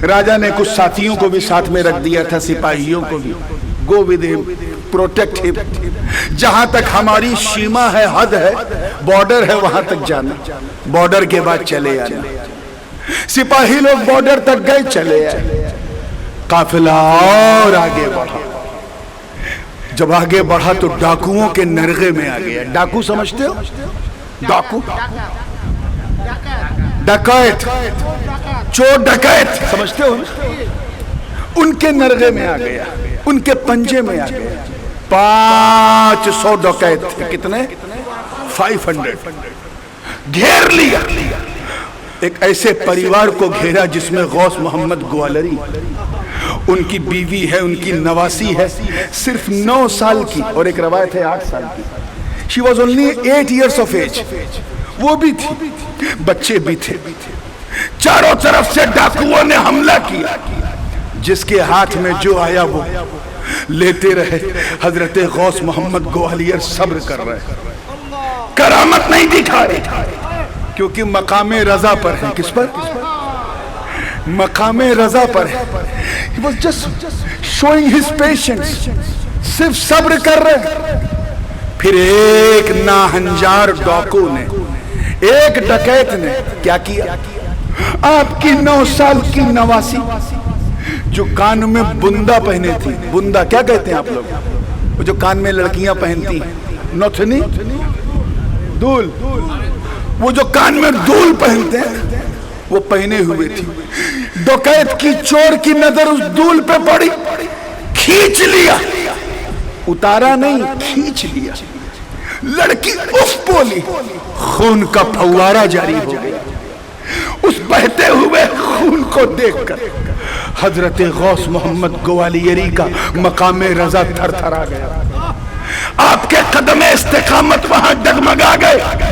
راجہ نے کچھ ساتھیوں کو بھی ساتھ میں رکھ دیا تھا، سپاہیوں کو بھی۔ گو ود ہم، پروٹیکٹ ہم، جہاں تک ہماری سیما ہے، حد ہے، بارڈر ہے، وہاں تک جانا، بارڈر کے بعد چلے آنا۔ سپاہی لوگ بارڈر تک گئے، چلے آئے، قافلہ اور آگے بڑھا۔ جب آگے بڑھا تو ڈاکوؤں کے نرغے میں آ گیا۔ ڈاکو سمجھتے ہو؟ ڈاکو، ڈکیت، چور ڈکیت سمجھتے ہو؟ ان کے نرغے میں آ گیا، ان کے پنجے میں آ گیا۔ 500 ڈکیت تھے، کتنے؟ 500۔ گھیر لیا، ایک ایسے پریوار کو گھیرا جس میں غوث محمد گوالری، ان کی بیوی ہے، ان کی نواسی ہے، صرف 9 سال کی، اور ایک روایت ہے 8 سال کی۔ She was only 8 years of age۔ وہ بھی تھی، بچے بھی تھے۔ چاروں طرف سے ڈاکوؤں نے حملہ کیا، جس کے ہاتھ میں جو آیا وہ لیتے رہے۔ حضرت غوث محمد گوالیر صبر کر رہے، کرامت نہیں دکھا رہے، کیونکہ مقام رضا پر ہے۔ کس پر؟ مقام رضا پر ہے۔ He was just showing his patience، صرف صبر کر رہے۔ پھر ایک ناہنجار ڈاکو نے، ایک ڈکیت نے کیا کیا؟ آپ کی 9 سال کی نواسی جو کان میں بندہ پہنے تھی، بندہ کیا کہتے ہیں آپ لوگ؟ وہ جو کان میں لڑکیاں پہنتی ہیں، نوتھنی، دول، وہ جو کان میں دول پہنتے ہیں وہ پہنے ہوئے تھی۔ ڈکیت کی، چور کی نظر اس دول پہ پڑی، کھینچ لیا، اتارا نہیں، کھینچ لیا۔ لڑکی اف بولی، خون کا پھوارا جاری ہو گیا۔ اس بہتے ہوئے خون کو دیکھ کر حضرت غوث محمد گوالیری کا مقام رضا تھر تھر آ گیا۔ آپ کے قدم استقامت وہاں ڈگمگا گئے۔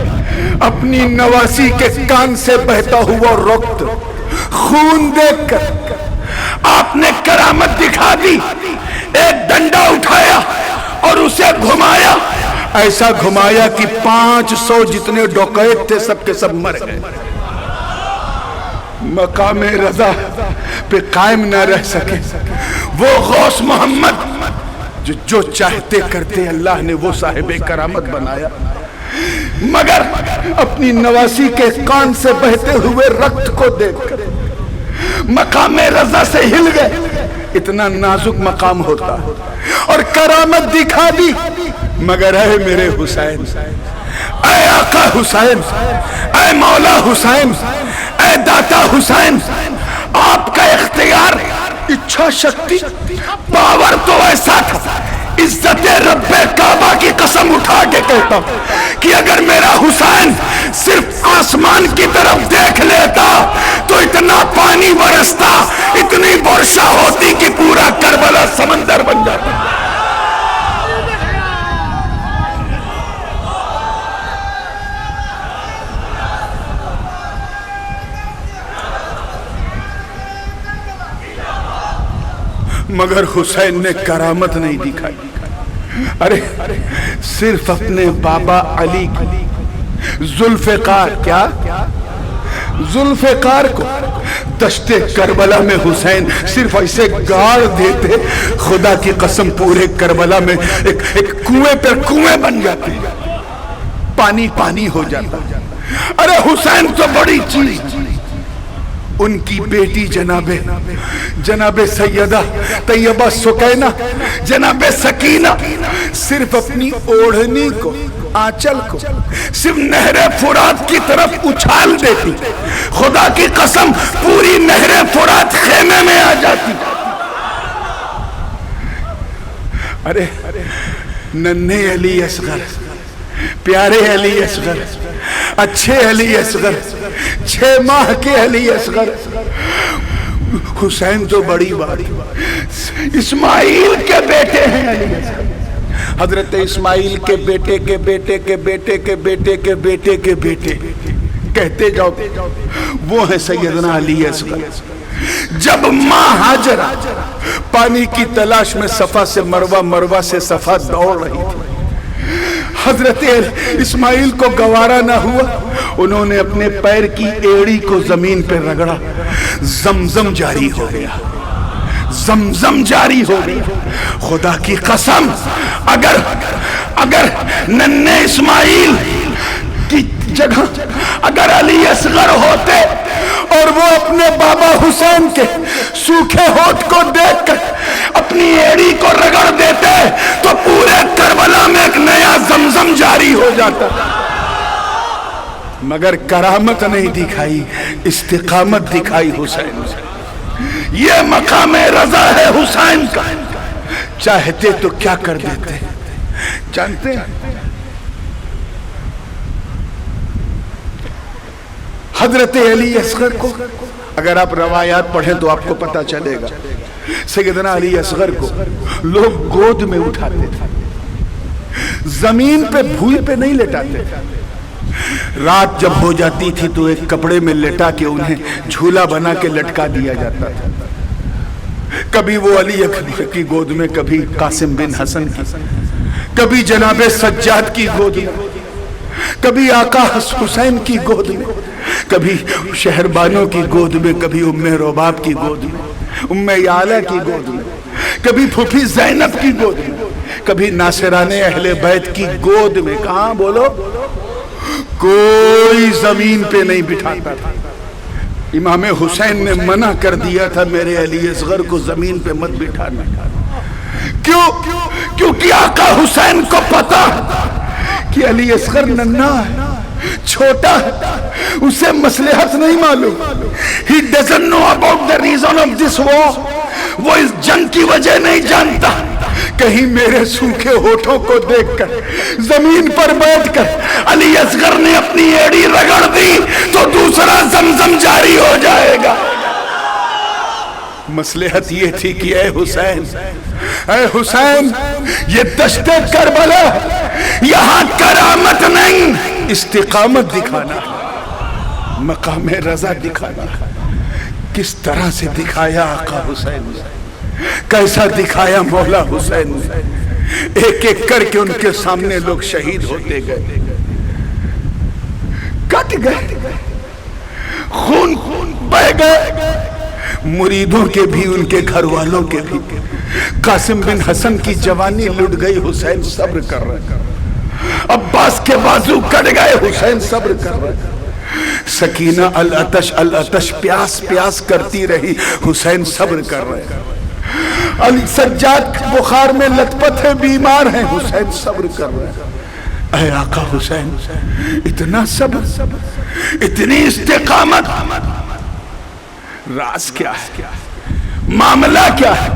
اپنی نواسی کے کان سے بہتا ہوا رخت، خون دیکھ کر آپ نے کرامت دکھا دی۔ ایک ڈنڈا اٹھایا اور اسے گھمایا، ایسا گھمایا کہ 500 جتنے ڈکیت تھے سب کے سب مر گئے۔ مقام رضا پہ قائم نہ رہ سکے وہ غوث محمد جو چاہتے کرتے اللہ نے وہ صاحب کرامت بنایا۔ مگر اپنی نواسی کے کان سے بہتے ہوئے رقت کو دیکھ کر مقام رضا سے ہل گئے. اتنا نازک مقام ہوتا اور کرامت دکھا دی. مگر اے میرے حسین، اے آقا حسین، اے مولا حسین، اے داتا حسین، آپ کا اختیار، اچھا شکتی، پاور تو ایسا تھا. عزت رب کعبہ کی قسم اٹھا کے کہتا ہوں کہ اگر میرا حسین صرف آسمان کی طرف دیکھ لیتا تو اتنا پانی برستا، اتنی ورشا ہوتی کہ پورا کربلا سمندر بن جاتا. مگر حسین نے کرامت نہیں دکھائی. ارے صرف اپنے بابا علی کی ذوالفقار، کیا ذوالفقار کو دشت کربلا میں حسین صرف ایسے گاڑ دیتے، خدا کی قسم پورے کربلا میں ایک کنویں پر کنویں بن جاتے، پانی پانی ہو جاتا. ارے حسین تو بڑی چیز. ان کی بیٹی جناب سیدہ طیبہ سکینہ، جناب سکینہ صرف اپنی اوڑھنی کو، آنچل کو صرف نہر فرات کی طرف اچھال دیتی، خدا کی قسم پوری نہر فرات خیمے میں آ جاتی. ارے ننھے علی اصغر، پیارے علی اصغر، اچھے علی اصغر، 6 ماہ کے علی اصغر. حسین تو بڑی بات، اسماعیل کے بیٹے ہیں علی اصغر. حضرت اسماعیل کے بیٹے کے بیٹے کے بیٹے کے بیٹے کے بیٹے کے بیٹے کہتے جاؤ، وہ ہیں سیدنا علی اصغر. جب ماں ہاجرہ پانی کی تلاش میں صفا سے مروہ، مروہ سے صفا دوڑ رہی تھی، حضرت اسماعیل کو گوارا نہ ہوا، انہوں نے اپنے پیر کی ایڑی کو زمین پہ رگڑا، زمزم جاری ہو گیا، زمزم جاری ہو گیا. خدا کی قسم اگر ننھے اسماعیل کی جگہ اگر علی اصغر ہوتے اور وہ اپنے بابا حسین کے سوکھے ہونٹ کو دیکھ کر اپنی ایڑی کو رگڑ دیتے تو پورے کربلا میں ایک نیا زمزم جاری ہو جاتا. مگر کرامت نہیں دکھائی، استقامت دکھائی حسین. یہ مقام رضا ہے حسین کا. چاہتے تو کیا کر دیتے جانتے ہیں؟ حضرت علی اصغر کو اگر آپ روایات پڑھیں تو آپ کو پتا چلے گا، سیدنا علی اصغر کو لوگ گود میں اٹھاتے تھے، زمین پہ بھوئی پہ نہیں لٹاتے تھے. رات جب ہو جاتی تھی تو ایک کپڑے میں لٹا کے انہیں جھولا بنا کے لٹکا دیا جاتا تھا. کبھی وہ علی اکبر کی گود میں، کبھی قاسم بن حسن کی، کبھی جناب سجاد کی گود میں، کبھی آقا حسین کی گود میں، کبھی شہربانوں کی گود میں، کبھی ام رباب کی گود میں، ام یعلا کی گود میں، کبھی پھوپھی زینب کی گود میں، کبھی ناصران اہل بیت کی گود میں. کہاں بولو؟ کوئی زمین پہ نہیں بٹھاتا تھا. امام حسین نے منع کر دیا تھا میرے علی اصغر کو زمین پہ مت بٹھانا. کیوں؟ کیونکہ آقا حسین کو پتا کہ علی اصغر ننھا ہے، چھوٹا ہے، اسے مصلحت نہیں معلوم. He doesn't know about the reason of this war. وہ اس جنگ کی وجہ نہیں جانتا. کہیں میرے سوکھے ہونٹوں کو دیکھ کر زمین پر بیٹھ کر علی اصغر نے اپنی ایڑی رگڑ دی تو دوسرا زمزم جاری ہو جائے گا. مصلحت یہ تھی کہ اے حسین یہ دشت کربلا، یہاں کرامت نہیں، استقامت دکھانا، مقام رضا دکھانا. کس طرح سے دکھایا آقا حسین نے، کیسا دکھایا مولا حسین نے. ایک ایک کر کے ان کے سامنے لوگ شہید ہوتے گئے، کٹ گئے، خون بہ گئے، مریدوں کے بھی، ان کے گھر والوں کے بھی. قاسم بن حسن کی جوانی لٹ گئی، حسین صبر کر رہے. عباس کے بازو کٹ گئے، حسین صبر کر رہے، سکینہ العطش العطش پیاس پیاس کرتی رہی، حسین صبر کر رہے، علی سجاد بخار میں لت پت ہے، بیمار ہیں، حسین صبر کر رہے۔ اے آقا حسین، اتنا صبر، اتنی استقامت، راز کیا ہے، معاملہ کیا ہے؟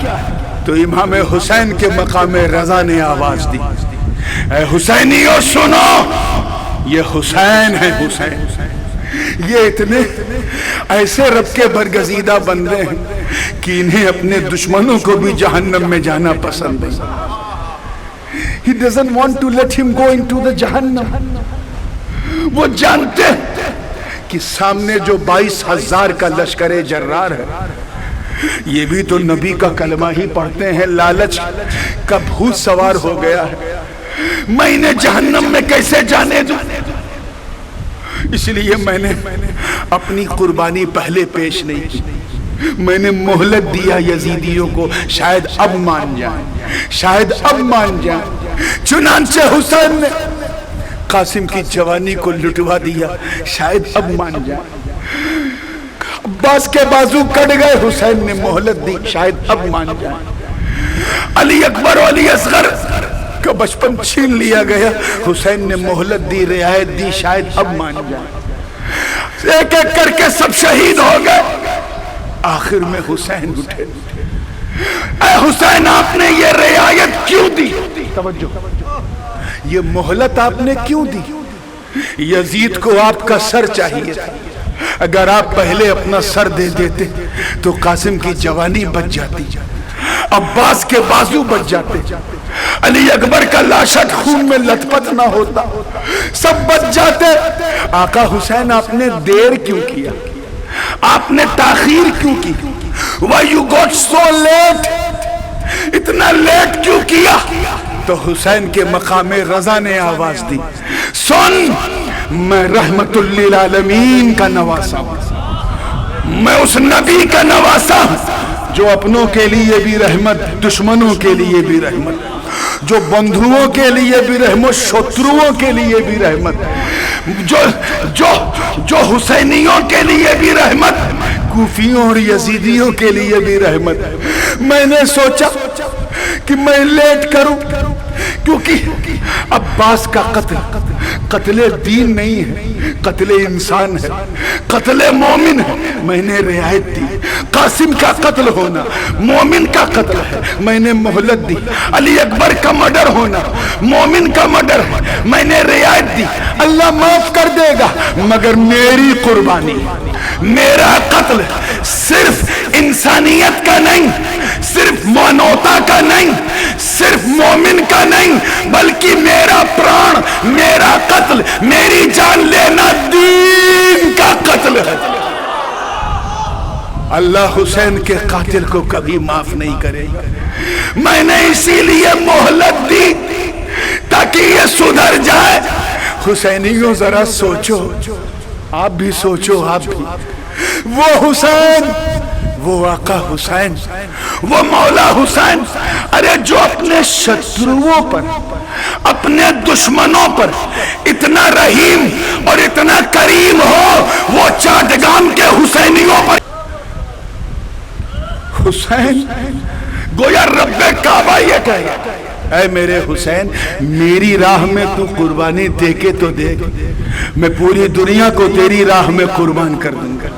تو امام حسین کے مقام رضا نے آواز دی، اے حسینیو سنو، یہ حسین ہے، حسین، یہ اتنے ایسے رب کے برگزیدہ بندے ہیں کہ انہیں اپنے دشمنوں کو بھی جہنم میں جانا پسند ہے۔ He doesn't want to let him go into the جہنم۔ وہ جانتے ہیں کہ سامنے جو 22,000 کا لشکر جرار ہے، یہ بھی تو نبی کا کلمہ ہی پڑھتے ہیں، لالچ کا بھوت سوار ہو گیا ہے، میں انہیں جہنم میں کیسے جانے دوں؟ اس لیے میں نے اپنی قربانی پہلے پیش نہیں کی، میں نے مہلت دیا یزیدیوں کو، شاید اب مان جائیں، شاید اب مان جائیں۔ چنانچہ حسین نے قاسم کی جوانی کو لٹوا دیا، شاید اب مان جائیں۔ عباس کے بازو کٹ گئے، حسین نے مہلت دی، شاید اب مان جائیں۔ علی اکبر و علی اصغر کا بچپن چھین لیا گیا، حسین نے مہلت دی، رعایت دی، شاید اب مان جائیں۔ ایک ایک کر کے سب شہید ہو گئے، آخر میں حسین اٹھے، اے حسین آپ نے یہ رعایت کیوں دی؟ توجہ، یہ مہلت آپ نے کیوں دی؟ یزید کو آپ کا سر چاہیے تھا، اگر آپ پہلے اپنا سر دے دیتے تو قاسم کی جوانی بچ جاتی، عباس کے بازو بچ جاتے، علی اکبر کا لاشت خون میں لت پت نہ ہوتا، سب بچ جاتے۔ آقا حسین آپ نے دیر کیوں کیا؟ آپ نے تاخیر کیوں کی؟ Why you got so late؟ اتنا لیٹ کیوں کیا؟ تو حسین کے مقام رضا نے آواز دی، سن، میں رحمت للعالمین کا نواسا ہوں، میں اس نبی کا نواسا ہوں جو اپنوں کے لیے بھی رحمت، دشمنوں کے لیے بھی رحمت، جو بندھوؤں کے لیے بھی رحمت، شتروؤں کے لیے بھی رحمت، جو حسینیوں کے لیے بھی رحمت، کوفیوں اور یزیدیوں کے لیے بھی رحمت۔ میں نے سوچا کہ میں لیٹ کروں، کیونکہ عباس کا قتل دین نہیں ہے، قتل انسان ہے، قتل مومن ہے، میں نے رعایت دی۔ قاسم کا قتل ہونا مومن کا قتل ہے، میں نے مہلت دی۔ علی اکبر کا مرڈر ہونا مومن کا مرڈر ہے، میں نے رعایت دی۔ اللہ معاف کر دے گا، مگر میری قربانی، میرا قتل صرف انسانیت کا نہیں، صرف مانوتا کا نہیں، صرف مومن کا نہیں، بلکہ میرا پران، میرا قتل، میری جان لینا دین کا قتل ہے۔ اللہ حسین کے قاتل کو کبھی معاف نہیں کرے گا۔ میں نے اسی لیے مہلت دی تاکہ یہ سدھر جائے۔ حسینیوں ذرا سوچو، آپ بھی سوچو، آپ بھی، وہ حسین، وہ آقا حسین، وہ مولا حسین، ارے جو اپنے شتروؤں پر، اپنے دشمنوں پر اتنا رحیم اور اتنا کریم ہو، وہ چاٹگام کے حسینیوں پر حسین گویا رب کعبہ یہ کہے، اے میرے حسین، میری راہ میں تو قربانی دے کے تو دیکھ، میں پوری دنیا کو تیری راہ میں قربان کر دوں گا،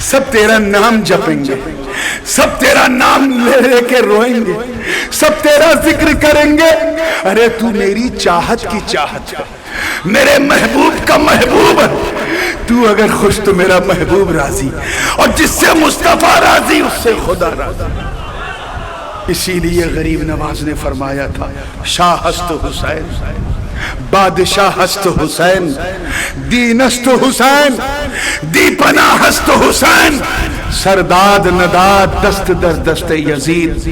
سب تیرا نام جپیں گے، سب تیرا نام لے لے کے روئیں گے، سب تیرا ذکر کریں گے۔ ارے تو میری چاہت کی چاہت ہے، میرے محبوب کا محبوب ہے، تو اگر خوش تو میرا محبوب راضی، اور جس سے مصطفیٰ راضی اس سے خدا راضی۔ اسی لیے غریب نواز نے فرمایا تھا، شاہ ہست حسین، بادشاہ ہست حسین، دین ہست حسین، دی پناہ ہست حسین، سرداد نداد دست در دست یزید،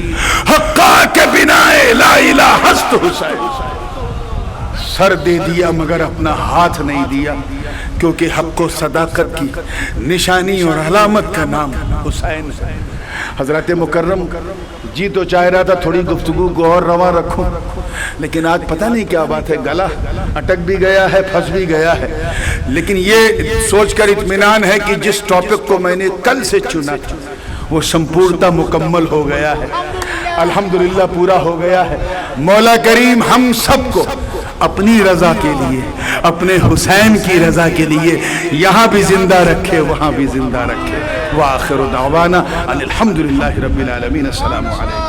حقا کے بنا لا الہ ہست حسین۔ سر دے دیا مگر اپنا ہاتھ نہیں دیا، کیونکہ حق و صداقت کی نشانی اور علامت کا نام حسین ہے۔ حضرت مکرم جی تو چاہ رہا تھا تھوڑی گفتگو کو اور رواں رکھوں، لیکن آج پتہ نہیں کیا بات ہے، گلا اٹک بھی گیا ہے، پھنس بھی گیا ہے، لیکن یہ سوچ کر اطمینان ہے کہ جس ٹاپک کو میں نے کل سے چنا تھا وہ سمپورتا مکمل ہو گیا ہے، الحمدللہ پورا ہو گیا ہے۔ مولا کریم ہم سب کو اپنی رضا کے لیے، اپنے حسین کی رضا کے لیے یہاں بھی زندہ رکھے، وہاں بھی زندہ رکھے۔ وآخر دعوانا ان الحمدللہ رب العالمین۔ السلام علیکم۔